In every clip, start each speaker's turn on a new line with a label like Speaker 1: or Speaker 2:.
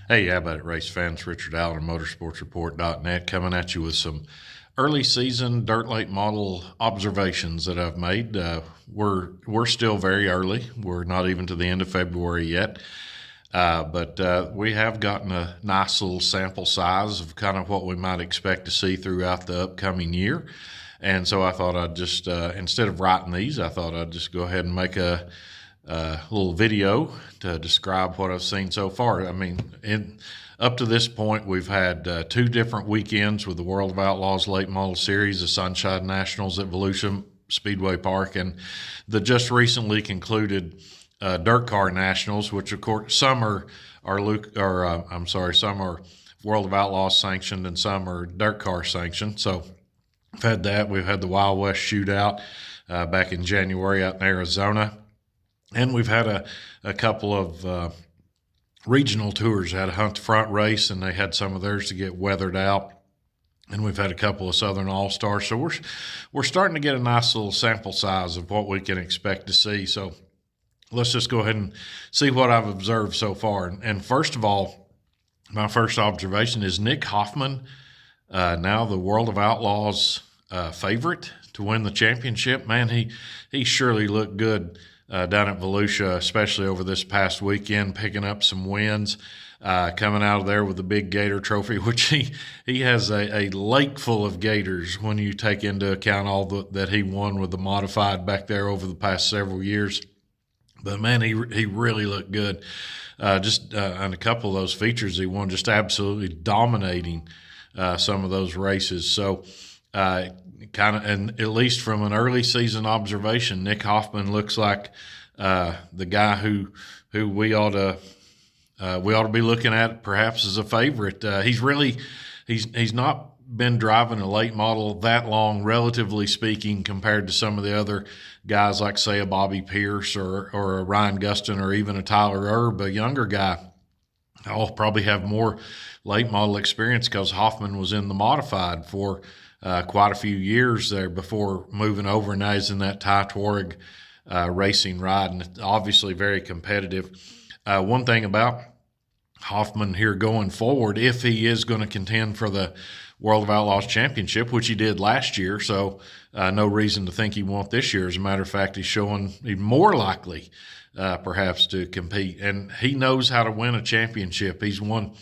Speaker 1: Hey, how about it, race fans? Richard Allen of motorsportsreport.net coming at you with some early season dirt late model observations that I've made. We're still very early. We're not even to the end of February yet, but we have gotten a nice little sample size of kind of what we might expect to see throughout the upcoming year. And so I thought I'd just, instead of writing these, I thought I'd just go ahead and make a little video to describe what I've seen so far. I mean, up to this point, we've had two different weekends with the World of Outlaws Late Model Series, the Sunshine Nationals at Volusia Speedway Park, and the just recently concluded Dirt Car Nationals, which of course some some are World of Outlaws sanctioned and some are Dirt Car sanctioned. So we've had that. We've had the Wild West Shootout back in January out in Arizona. And we've had a couple of regional tours. Had a Hunt the Front race, and they had some of theirs to get weathered out. And we've had a couple of Southern All-Stars. So we're starting to get a nice little sample size of what we can expect to see. So let's just go ahead and see what I've observed so far. And first of all, my first observation is Nick Hoffman, now the World of Outlaws favorite to win the championship. Man, he surely looked good down at Volusia, especially over this past weekend, picking up some wins, coming out of there with the big Gator Trophy, which he has a lake full of Gators when you take into account all that he won with the modified back there over the past several years. But man, he really looked good. Just on a couple of those features he won, just absolutely dominating some of those races. So and at least from an early season observation, Nick Hoffman looks like the guy who we ought to be looking at perhaps as a favorite. He's not been driving a late model that long, relatively speaking, compared to some of the other guys like, say, a Bobby Pierce or a Ryan Gustin or even a Tyler Erb, a younger guy. I'll probably have more late model experience because Hoffman was in the modified for quite a few years there before moving over, and now he's in that Ty Tworg racing ride, and it's obviously very competitive. One thing about Hoffman here going forward, if he is going to contend for the World of Outlaws Championship, which he did last year, so no reason to think he won't this year. As a matter of fact, he's showing even more likely perhaps to compete, and he knows how to win a championship. He's won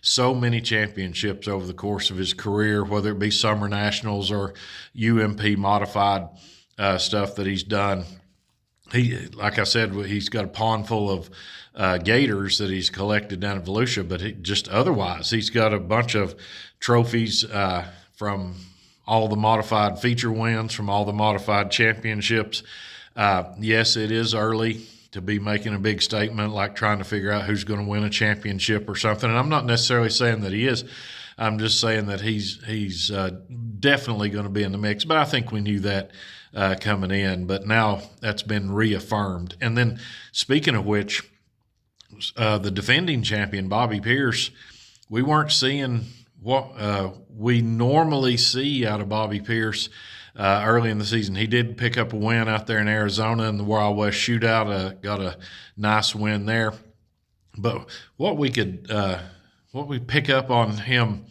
Speaker 1: so many championships over the course of his career, whether it be Summer Nationals or UMP modified stuff that he's done. Like I said, he's got a pond full of Gators that he's collected down at Volusia, but just otherwise, he's got a bunch of trophies from all the modified feature wins, from all the modified championships. Yes, it is early to be making a big statement like trying to figure out who's going to win a championship or something. And I'm not necessarily saying that he is. I'm just saying that he's definitely going to be in the mix. But I think we knew that coming in. But now that's been reaffirmed. And then speaking of which, the defending champion, Bobby Pierce, we weren't seeing what we normally see out of Bobby Pierce early in the season. He did pick up a win out there in Arizona in the Wild West Shootout, got a nice win there. But what we pick up on him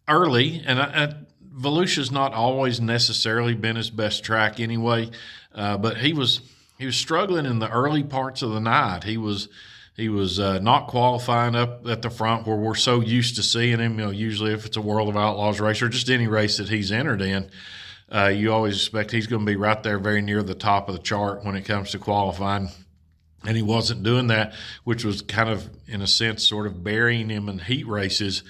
Speaker 1: early, and Volusia's not always necessarily been his best track anyway, but he was struggling in the early parts of the night. He was not qualifying up at the front where we're so used to seeing him. Usually if it's a World of Outlaws race or just any race that he's entered in, you always expect he's going to be right there very near the top of the chart when it comes to qualifying. And he wasn't doing that, which was kind of, in a sense, sort of burying him in heat races.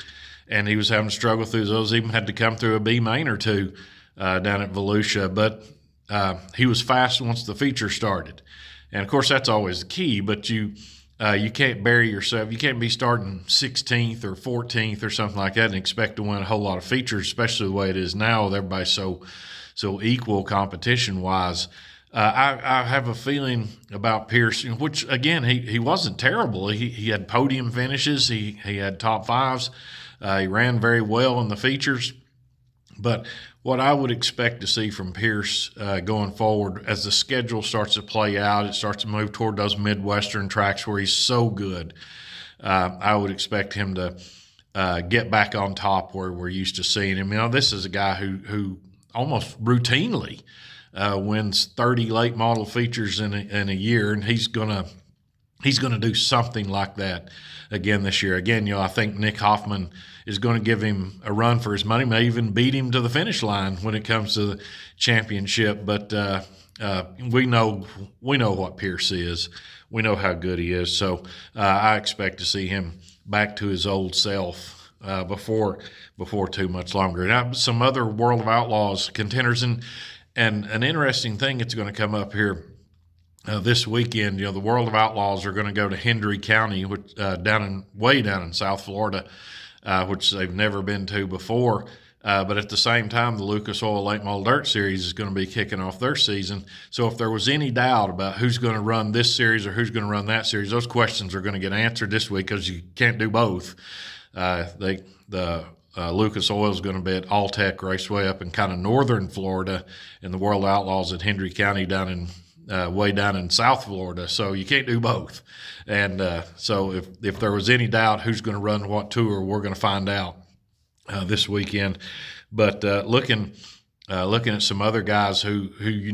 Speaker 1: And he was having to struggle through those, even had to come through a B main or two down at Volusia. But he was fast once the feature started. And, of course, that's always the key, but you can't bury yourself. You can't be starting 16th or 14th or something like that and expect to win a whole lot of features, especially the way it is now with everybody so equal competition-wise. I have a feeling about Pierce, which, again, he wasn't terrible. He had podium finishes. He had top fives. He ran very well in the features. But what I would expect to see from Pierce going forward as the schedule starts to play out, it starts to move toward those Midwestern tracks where he's so good. I would expect him to get back on top where we're used to seeing him. This is a guy who almost routinely wins 30 late model features in a year, and he's gonna do something like that again this year. Again, I think Nick Hoffman is going to give him a run for his money, may even beat him to the finish line when it comes to the championship. But we know what Pierce is. We know how good he is. So I expect to see him back to his old self before too much longer. Now, some other World of Outlaws contenders, and an interesting thing that's going to come up here this weekend. The World of Outlaws are going to go to Hendry County, which way down in South Florida, which they've never been to before. But at the same time, the Lucas Oil Late Model Dirt Series is going to be kicking off their season. So if there was any doubt about who's going to run this series or who's going to run that series, those questions are going to get answered this week, because you can't do both. Lucas Oil is going to be at All-Tech Raceway up in kind of northern Florida, and the World of Outlaws at Hendry County way down in South Florida. So you can't do both. And so if there was any doubt who's going to run what tour, we're going to find out this weekend. But looking at some other guys who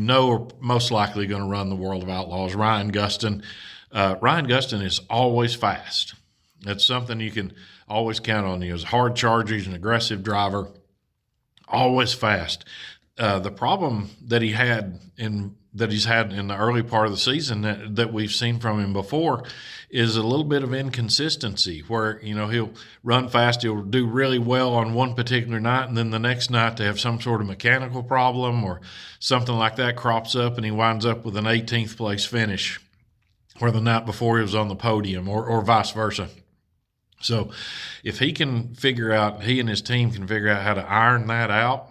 Speaker 1: are most likely going to run the World of Outlaws, Ryan Gustin. Ryan Gustin is always fast. That's something you can always count on. He's a hard charger. He's an aggressive driver, always fast. The problem that he's had in the early part of the season that we've seen from him before is a little bit of inconsistency, where he'll run fast, he'll do really well on one particular night, and then the next night to have some sort of mechanical problem or something like that crops up, and he winds up with an 18th place finish, where the night before he was on the podium, or vice versa. So if he and his team can figure out how to iron that out,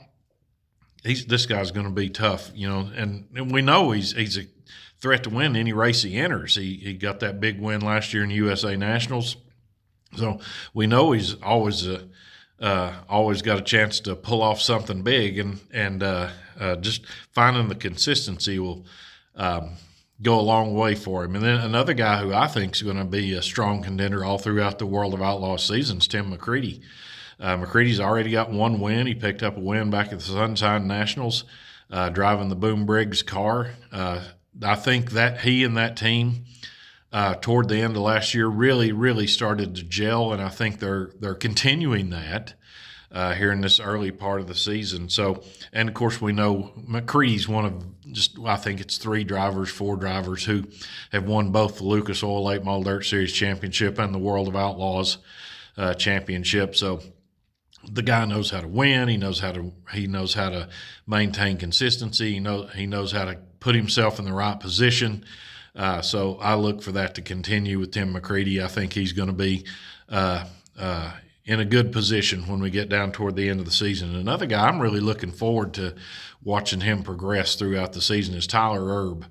Speaker 1: this guy's going to be tough, and we know he's a threat to win any race he enters. He got that big win last year in USA Nationals, so we know he's always got a chance to pull off something big, and just finding the consistency will go a long way for him. And then another guy who I think is going to be a strong contender all throughout the World of Outlaws season is Tim McCready. McCready's already got one win. He picked up a win back at the Sunshine Nationals, driving the Boom Briggs car. I think that he and that team toward the end of last year really, really started to gel, and I think they're continuing that here in this early part of the season. So, and of course we know McCready's one of I think it's 4 drivers who have won both the Lucas Oil Late Model Dirt Series Championship and the World of Outlaws Championship. So the guy knows how to win. He knows how to maintain consistency. He knows how to put himself in the right position. So I look for that to continue with Tim McCready. I think he's going to be in a good position when we get down toward the end of the season. Another guy I'm really looking forward to watching him progress throughout the season is Tyler Erb.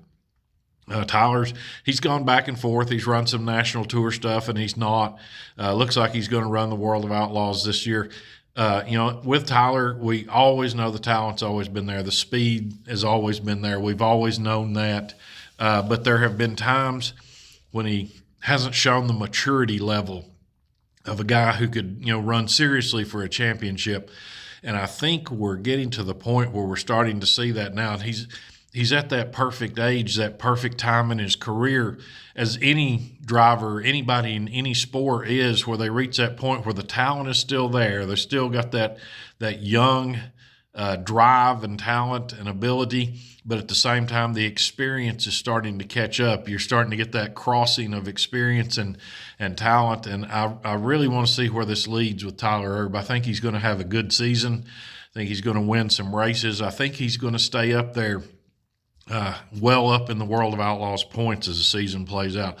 Speaker 1: He's gone back and forth. He's run some national tour stuff, and he's not. Looks like he's going to run the World of Outlaws this year. With Tyler, we always know the talent's always been there. The speed has always been there. We've always known that. But there have been times when he hasn't shown the maturity level of a guy who could, run seriously for a championship. And I think we're getting to the point where we're starting to see that now. And he's at that perfect age, that perfect time in his career, as any driver, anybody in any sport is, where they reach that point where the talent is still there. They still got that young drive and talent and ability, but at the same time, the experience is starting to catch up. You're starting to get that crossing of experience and talent, and I really want to see where this leads with Tyler Erb. I think he's going to have a good season. I think he's going to win some races. I think he's going to stay up there, well up in the World of Outlaws points as the season plays out.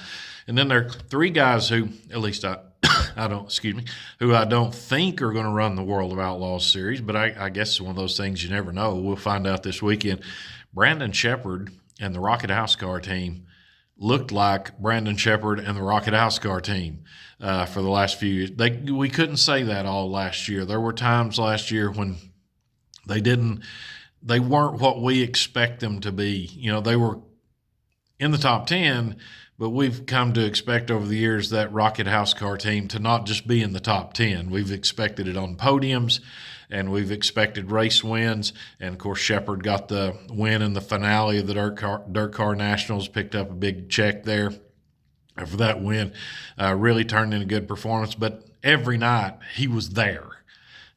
Speaker 1: And then there are 3 guys who, at least who I don't think are going to run the World of Outlaws series, but I guess it's one of those things you never know. We'll find out this weekend. Brandon Sheppard and the Rocket House Car team looked like Brandon Sheppard and the Rocket House Car team for the last few years. We couldn't say that all last year. There were times last year when they weren't what we expect them to be. They were in the top 10, but we've come to expect over the years that Rocket House Car team to not just be in the top 10. We've expected it on podiums, and we've expected race wins. And of course, Sheppard got the win in the finale of the Dirt Car Nationals, picked up a big check there for that win. Really turned in a good performance. But every night he was there.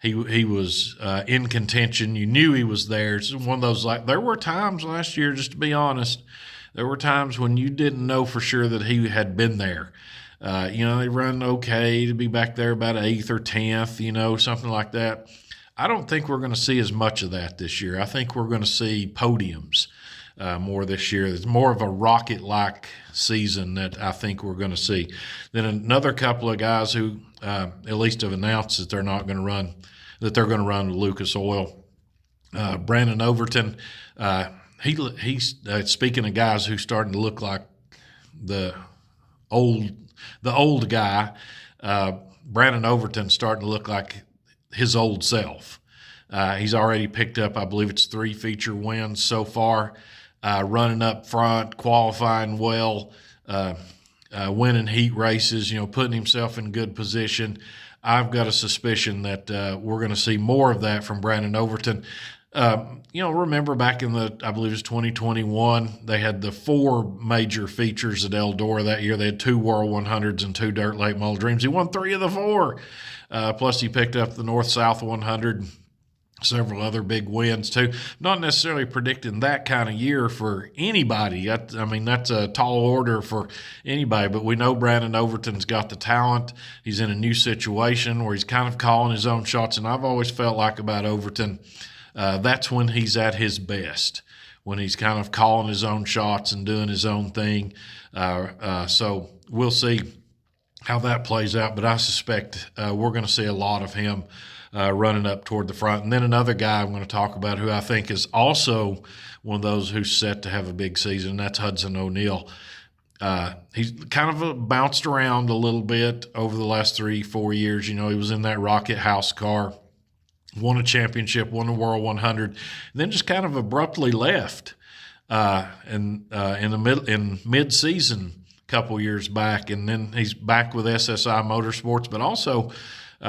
Speaker 1: He was in contention. You knew he was there. It's one of those, like, there were times last year, just to be honest, there were times when you didn't know for sure that he had been there. They run okay to be back there about 8th or 10th, something like that. I don't think we're going to see as much of that this year. I think we're going to see podiums more this year. It's more of a rocket-like season that I think we're going to see. Then another couple of guys who at least have announced that they're not going to run, that they're going to run with Lucas Oil. Brandon Overton, he's speaking of guys who starting to look like the old guy. Brandon Overton's starting to look like his old self. He's already picked up, I believe it's 3 feature wins so far, running up front, qualifying well, winning heat races, putting himself in good position. I've got a suspicion that we're going to see more of that from Brandon Overton. Remember back in I believe it was 2021, they had the 4 major features at Eldora that year. They had 2 World 100s and 2 Dirt Late Model Dreams. He won 3 of the 4. Plus he picked up the North-South 100, several other big wins too. Not necessarily predicting that kind of year for anybody. That's a tall order for anybody, but we know Brandon Overton's got the talent. He's in a new situation where he's kind of calling his own shots, and I've always felt like about Overton, that's when he's at his best, when he's kind of calling his own shots and doing his own thing. So we'll see how that plays out, but I suspect we're going to see a lot of him running up toward the front. And then another guy I'm going to talk about who I think is also one of those who's set to have a big season, that's Hudson O'Neal. He's kind of bounced around a little bit over the last 3-4 years. He was in that Rocket House car, won a championship, won the World 100, and then just kind of abruptly left in mid-season a couple years back. And then he's back with SSI Motorsports, but also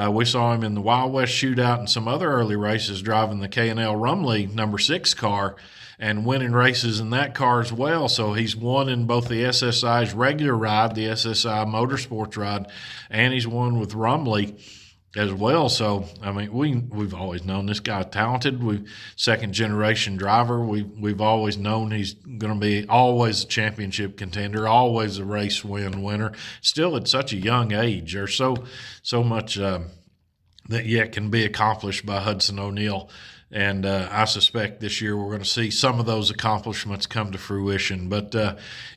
Speaker 1: we saw him in the Wild West Shootout and some other early races driving the K&L Rumley number 6 car and winning races in that car as well. So he's won in both the SSI's regular ride, the SSI Motorsports ride, and he's won with Rumley as well. So, we've always known this guy talented. Second generation driver. We've always known he's going to be always a championship contender, always a race winner. Still at such a young age. There's so much that yet can be accomplished by Hudson O'Neal. And I suspect this year we're going to see some of those accomplishments come to fruition. But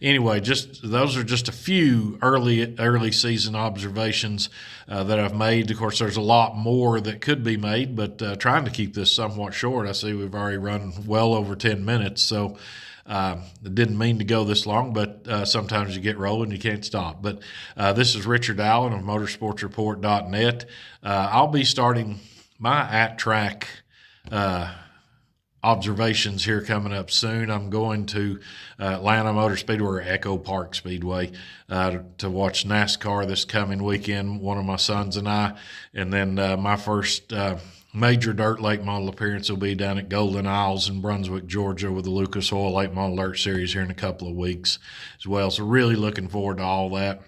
Speaker 1: anyway, those are just a few early season observations that I've made. Of course, there's a lot more that could be made, but trying to keep this somewhat short. I see we've already run well over 10 minutes, so I didn't mean to go this long, but sometimes you get rolling, you can't stop. But this is Richard Allen of motorsportsreport.net. I'll be starting my at-track observations here coming up soon. I'm going to Atlanta Motor Speedway, or Echo Park Speedway, to watch NASCAR this coming weekend, one of my sons and I. And then my first major dirt late model appearance will be down at Golden Isles in Brunswick, Georgia, with the Lucas Oil Late Model Dirt Series here in a couple of weeks as well. So really looking forward to all that.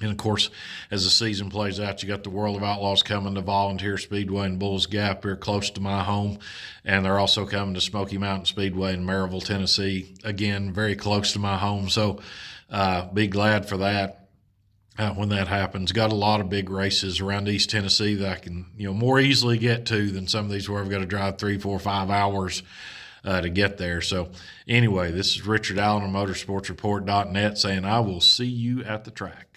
Speaker 1: And, of course, as the season plays out, you got the World of Outlaws coming to Volunteer Speedway in Bulls Gap here close to my home. And they're also coming to Smoky Mountain Speedway in Maryville, Tennessee, again, very close to my home. So be glad for that when that happens. Got a lot of big races around East Tennessee that I can more easily get to than some of these where I've got to drive 3, 4, 5 hours to get there. So anyway, this is Richard Allen of motorsportsreport.net saying I will see you at the track.